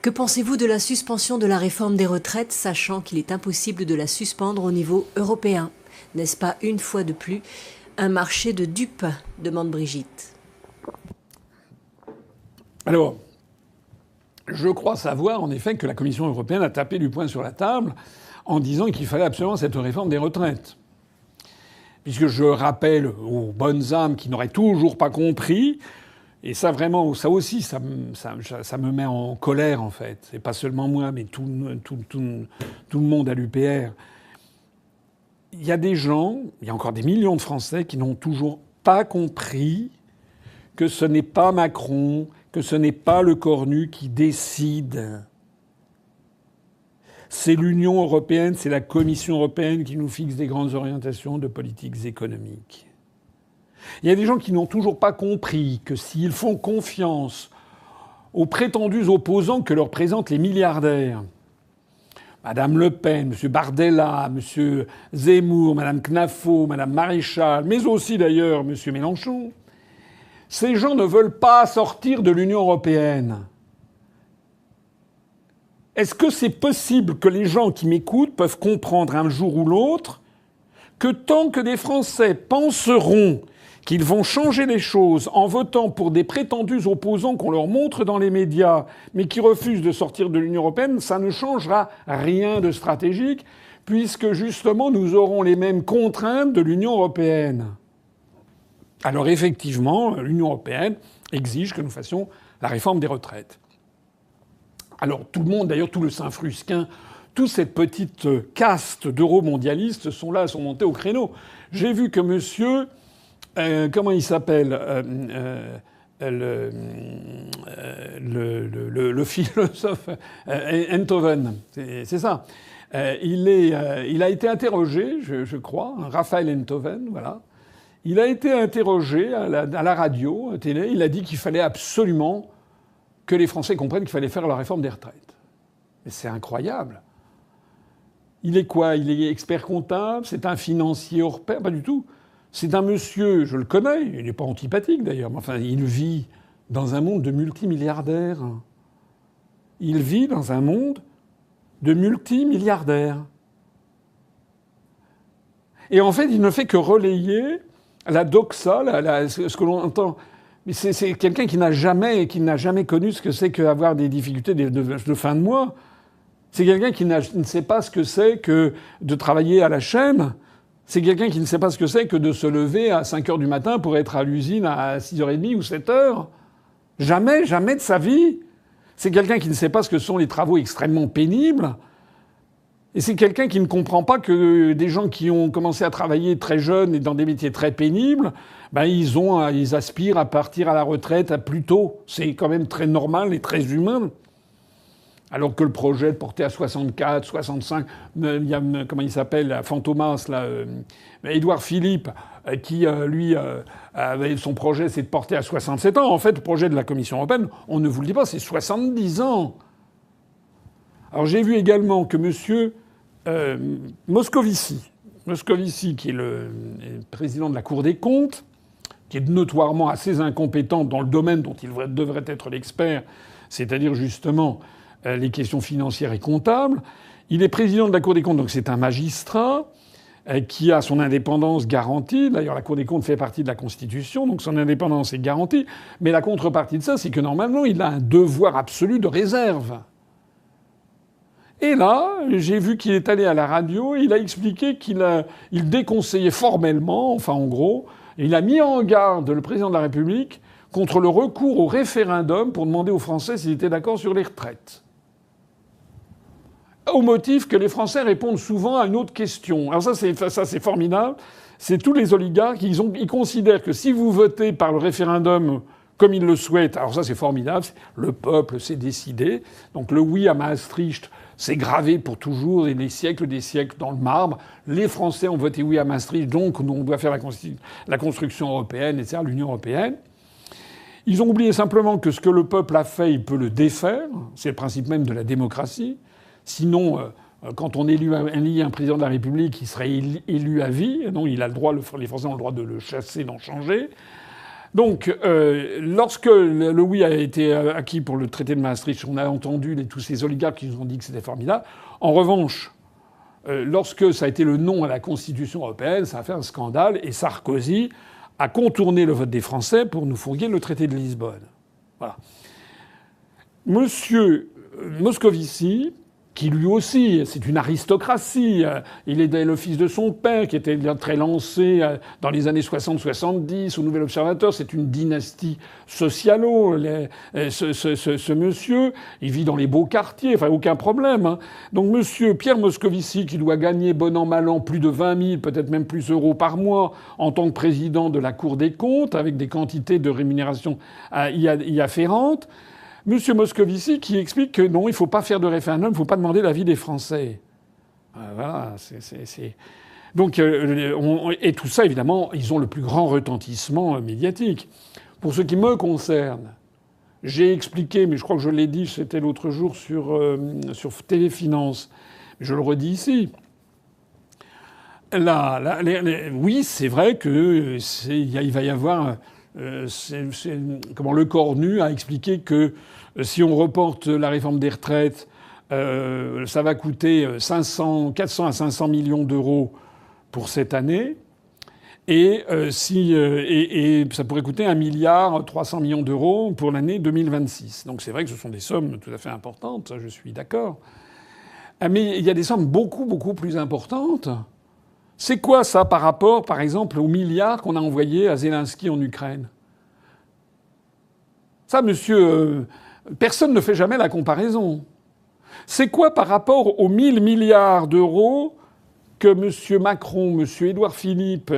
Que pensez-vous de la suspension de la réforme des retraites, sachant qu'il est impossible de la suspendre au niveau européen? N'est-ce pas, une fois de plus, un marché de dupes? Demande Brigitte. Alors, je crois savoir en effet que la Commission européenne a tapé du poing sur la table en disant qu'il fallait absolument cette réforme des retraites. Puisque je rappelle aux bonnes âmes qui n'auraient toujours pas compris, et ça vraiment, ça aussi, ça me met en colère en fait. C'est pas seulement moi, mais tout le monde à l'UPR. Il y a des gens, il y a encore des millions de Français qui n'ont toujours pas compris que ce n'est pas Macron, que ce n'est pas le Cornu qui décide. C'est l'Union européenne, c'est la Commission européenne qui nous fixe des grandes orientations de politiques économiques. Il y a des gens qui n'ont toujours pas compris que s'ils font confiance aux prétendus opposants que leur présentent les milliardaires, Madame Le Pen, M. Bardella, M. Zemmour, Madame Knafo, Madame Maréchal, mais aussi d'ailleurs M. Mélenchon, ces gens ne veulent pas sortir de l'Union européenne. Est-ce que c'est possible que les gens qui m'écoutent peuvent comprendre un jour ou l'autre que tant que des Français penseront qu'ils vont changer les choses en votant pour des prétendus opposants qu'on leur montre dans les médias, mais qui refusent de sortir de l'Union européenne, ça ne changera rien de stratégique, puisque justement nous aurons les mêmes contraintes de l'Union européenne. Alors effectivement, l'Union européenne exige que nous fassions la réforme des retraites. Alors tout le monde, d'ailleurs tout le Saint-Frusquin, toute cette petite caste d'euromondialistes sont montés au créneau. J'ai vu que monsieur... comment il s'appelle le philosophe Enthoven, c'est ça. Il a été interrogé, je crois, Raphaël Enthoven, voilà. Il a été interrogé à la radio, à la télé. Il a dit qu'il fallait absolument que les Français comprennent qu'il fallait faire la réforme des retraites. Mais c'est incroyable. Il est quoi? Il est expert comptable? C'est un financier hors pair? Pas du tout. C'est un monsieur, je le connais, il n'est pas antipathique d'ailleurs, mais enfin, il vit dans un monde de multimilliardaires. Il vit dans un monde de multimilliardaires. Et en fait, il ne fait que relayer la doxa, ce que l'on entend. Mais c'est quelqu'un qui n'a jamais connu ce que c'est qu'avoir des difficultés de fin de mois. C'est quelqu'un qui ne sait pas ce que c'est que de travailler à la chaîne. C'est quelqu'un qui ne sait pas ce que c'est que de se lever à 5 heures du matin pour être à l'usine à 6h30 ou 7 heures. Jamais, jamais de sa vie. C'est quelqu'un qui ne sait pas ce que sont les travaux extrêmement pénibles. Et c'est quelqu'un qui ne comprend pas que des gens qui ont commencé à travailler très jeunes et dans des métiers très pénibles, ils aspirent à partir à la retraite à plus tôt. C'est quand même très normal et très humain. Alors que le projet de porter à 64, 65, il y a, comment il s'appelle, Fantomas, là, Édouard Philippe, qui, lui, son projet, c'est de porter à 67 ans. En fait, le projet de la Commission européenne, on ne vous le dit pas, c'est 70 ans. Alors j'ai vu également que monsieur Moscovici, qui est le président de la Cour des comptes, qui est notoirement assez incompétent dans le domaine dont il devrait être l'expert, c'est-à-dire justement les questions financières et comptables. Il est président de la Cour des comptes, donc c'est un magistrat qui a son indépendance garantie. D'ailleurs, la Cour des comptes fait partie de la Constitution, donc son indépendance est garantie. Mais la contrepartie de ça, c'est que normalement, il a un devoir absolu de réserve. Et là, j'ai vu qu'il est allé à la radio, il a expliqué qu'il déconseillait formellement, enfin en gros, il a mis en garde le président de la République contre le recours au référendum pour demander aux Français s'ils étaient d'accord sur les retraites. Au motif que les Français répondent souvent à une autre question. Alors ça c'est formidable. C'est tous les oligarques, ils considèrent que si vous votez par le référendum comme ils le souhaitent, alors ça c'est formidable, le peuple s'est décidé. Donc le oui à Maastricht, c'est gravé pour toujours et des siècles dans le marbre. Les Français ont voté oui à Maastricht, donc on doit faire la construction européenne, etc., l'Union européenne. Ils ont oublié simplement que ce que le peuple a fait, il peut le défaire. C'est le principe même de la démocratie. Sinon, quand on élit un président de la République, il serait élu à vie. Non, il a le droit, les Français ont le droit de le chasser, d'en changer. Donc, lorsque le oui a été acquis pour le traité de Maastricht, on a entendu tous ces oligarques qui nous ont dit que c'était formidable. En revanche, lorsque ça a été le non à la Constitution européenne, ça a fait un scandale et Sarkozy a contourné le vote des Français pour nous fourguer le traité de Lisbonne. Voilà. Monsieur Moscovici, qui lui aussi, c'est une aristocratie. Il est le fils de son père, qui était très lancé dans les années 60-70 au Nouvel Observateur. C'est une dynastie socialo. Ce monsieur, il vit dans les beaux quartiers, enfin aucun problème. Hein. Donc monsieur Pierre Moscovici, qui doit gagner bon an mal an plus de 20 000, peut-être même plus euros par mois en tant que président de la Cour des comptes, avec des quantités de rémunération y afférentes. Monsieur Moscovici qui explique que non, il ne faut pas faire de référendum, il ne faut pas demander l'avis des Français. Voilà, Donc, et tout ça, évidemment, ils ont le plus grand retentissement médiatique. Pour ce qui me concerne, j'ai expliqué, mais je crois que je l'ai dit, c'était l'autre jour sur Téléfinance, mais je le redis ici. Oui, c'est vrai que il va y avoir... le Cornu a expliqué que si on reporte la réforme des retraites, ça va coûter 400 à 500 millions d'euros pour cette année. Et ça pourrait coûter 1,3 milliard d'euros pour l'année 2026. Donc c'est vrai que ce sont des sommes tout à fait importantes, ça je suis d'accord. Mais il y a des sommes beaucoup, beaucoup plus importantes. C'est quoi ça par rapport, par exemple, aux milliards qu'on a envoyés à Zelensky en Ukraine? Ça, monsieur, personne ne fait jamais la comparaison. C'est quoi par rapport aux 1 000 milliards d'euros que monsieur Macron, monsieur Édouard Philippe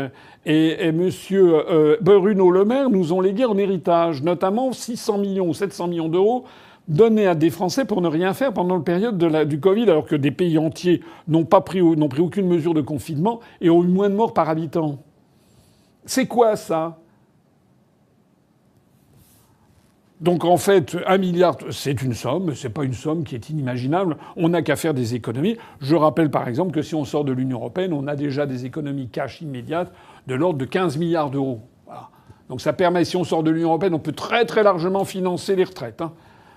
et monsieur Bruno Le Maire nous ont légués en héritage, notamment 600 millions ou 700 millions d'euros donnés à des Français pour ne rien faire pendant la période du Covid, alors que des pays entiers n'ont pris aucune mesure de confinement et ont eu moins de morts par habitant. C'est quoi ça? Donc en fait, 1 milliard, c'est une somme, c'est pas une somme qui est inimaginable. On n'a qu'à faire des économies. Je rappelle par exemple que si on sort de l'Union européenne, on a déjà des économies cash immédiates de l'ordre de 15 milliards d'euros. Voilà. Donc ça permet, si on sort de l'Union européenne, on peut très très largement financer les retraites. Hein.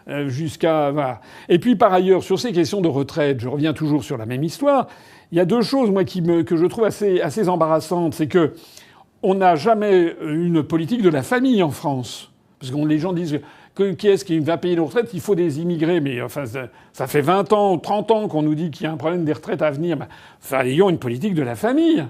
Voilà. Et puis par ailleurs, sur ces questions de retraite, je reviens toujours sur la même histoire. Il y a deux choses, moi, que je trouve assez embarrassantes. C'est que on n'a jamais une politique de la famille en France. Parce que les gens disent qui est-ce qui va payer nos retraites? Il faut des immigrés. Mais enfin, ça fait 20 ans, 30 ans qu'on nous dit qu'il y a un problème des retraites à venir. Enfin, ayons une politique de la famille.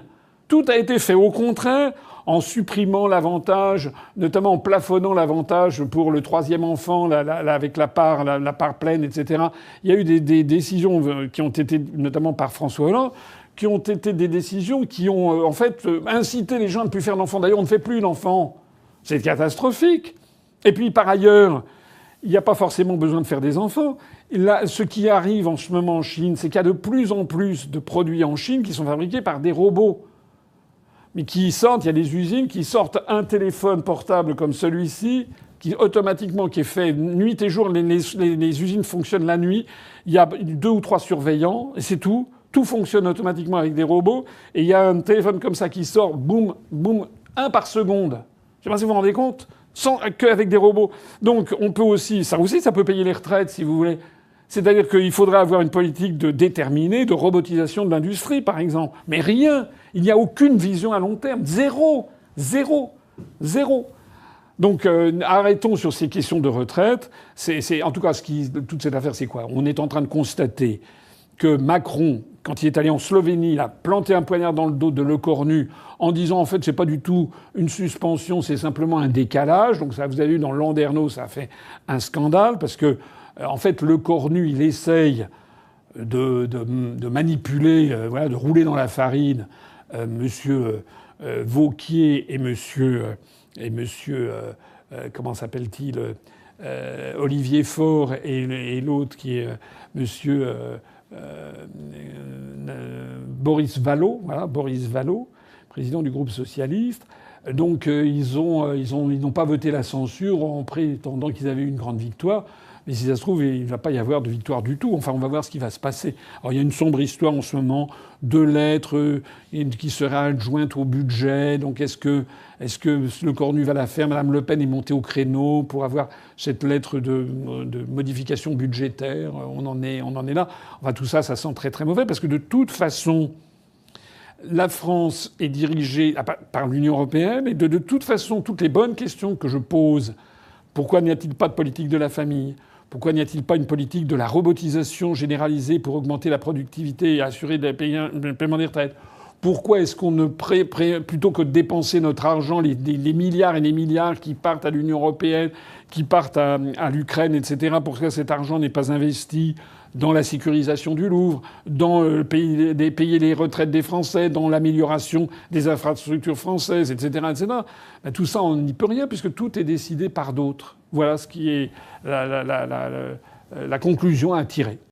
Tout a été fait au contraire, en supprimant l'avantage, notamment en plafonnant l'avantage pour le troisième enfant, avec la part pleine, etc. Il y a eu des décisions qui ont été, notamment par François Hollande, qui ont été des décisions qui ont en fait incité les gens à ne plus faire d'enfants. D'ailleurs, on ne fait plus d'enfants. C'est catastrophique. Et puis, par ailleurs, il n'y a pas forcément besoin de faire des enfants. Là, ce qui arrive en ce moment en Chine, c'est qu'il y a de plus en plus de produits en Chine qui sont fabriqués par des robots. Mais qui sortent, il y a des usines qui sortent un téléphone portable comme celui-ci, qui est fait nuit et jour. Les usines fonctionnent la nuit. Il y a 2 ou 3 surveillants, et c'est tout. Tout fonctionne automatiquement avec des robots. Et il y a un téléphone comme ça qui sort, boum, boum, 1 par seconde. Je ne sais pas si vous vous rendez compte. Qu'avec des robots. Donc, on peut aussi, ça peut payer les retraites, si vous voulez. C'est-à-dire qu'il faudrait avoir une politique déterminée de robotisation de l'industrie, par exemple. Mais rien. Il n'y a aucune vision à long terme. Zéro. Donc, arrêtons sur ces questions de retraite. En tout cas, toute cette affaire, c'est quoi? On est en train de constater que Macron, quand il est allé en Slovénie, il a planté un poignard dans le dos de Le Cornu en disant en fait c'est pas du tout une suspension, c'est simplement un décalage. Donc ça, vous avez vu dans Landerneau, ça a fait un scandale parce que en fait Le Cornu, il essaye de manipuler, de rouler dans la farine monsieur Vauquier et monsieur comment s'appelle-t-il Olivier Faure et l'autre qui est monsieur Boris Vallaud, président du groupe socialiste. Donc ils n'ont pas voté la censure en prétendant qu'ils avaient eu une grande victoire. Mais si ça se trouve, il ne va pas y avoir de victoire du tout. Enfin, on va voir ce qui va se passer. Alors, il y a une sombre histoire en ce moment de lettres qui seraient adjointes au budget. Donc, est-ce que Le Cornu va la faire? Madame Le Pen est montée au créneau pour avoir cette lettre de modification budgétaire. On en est là. Enfin, tout ça, ça sent très très mauvais parce que de toute façon, la France est dirigée par l'Union européenne et de toute façon, toutes les bonnes questions que je pose, pourquoi n'y a-t-il pas de politique de la famille? Pourquoi n'y a-t-il pas une politique de la robotisation généralisée pour augmenter la productivité et assurer le paiement des retraites? Pourquoi est-ce qu'on ne plutôt que de dépenser notre argent, les milliards et les milliards qui partent à l'Union européenne, qui partent à l'Ukraine, etc., pourquoi cet argent n'est pas investi dans la sécurisation du Louvre, dans payer les retraites des Français, dans l'amélioration des infrastructures françaises, etc., etc. Ben, tout ça, on n'y peut rien puisque tout est décidé par d'autres. Voilà ce qui est la conclusion à tirer.